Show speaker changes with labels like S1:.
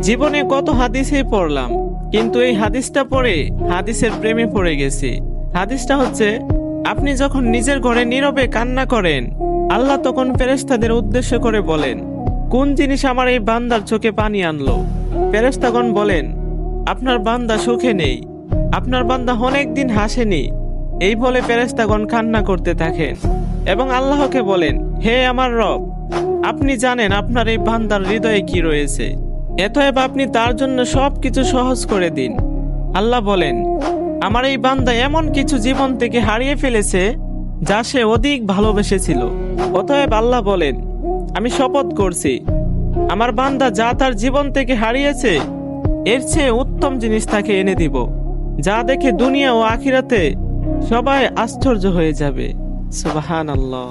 S1: জীবনে কত হাদিসই পড়লাম, কিন্তু এই হাদিসটা পড়ে হাদিসের প্রেমে পড়ে গেছি। হাদিসটা হচ্ছে, আপনি যখন নিজের ঘরে নীরবে কান্না করেন, আল্লাহ তখন ফেরেশতাদের উদ্দেশ্য করে বলেন, কোন জিনিস আমার এই বান্দার চোখে পানি আনলো? ফেরেশতাগণ বলেন, আপনার বান্দা সুখে নেই, আপনার বান্দা অনেক দিন হাসেনি। এই বলে ফেরেশতাগণ কান্না করতে থাকেন এবং আল্লাহকে বলেন, হে আমার রব, আপনি জানেন আপনার এই বান্দার হৃদয়ে কি রয়েছে, অতএব আপনি তার জন্য সবকিছু সহজ করে দিন। আল্লাহ বলেন, আমার এই বান্দা এমন কিছু জীবন থেকে হারিয়ে ফেলেছে যা সে অধিক ভালোবেসেছিল। অতএব আল্লাহ বলেন, আমি শপথ করছি, আমার বান্দা যা তার জীবন থেকে হারিয়েছে এর চেয়ে উত্তম জিনিস তাকে এনে দিব, যা দেখে দুনিয়া ও আখিরাতে সবাই আশ্চর্য হয়ে যাবে। সুবহানাল্লাহ।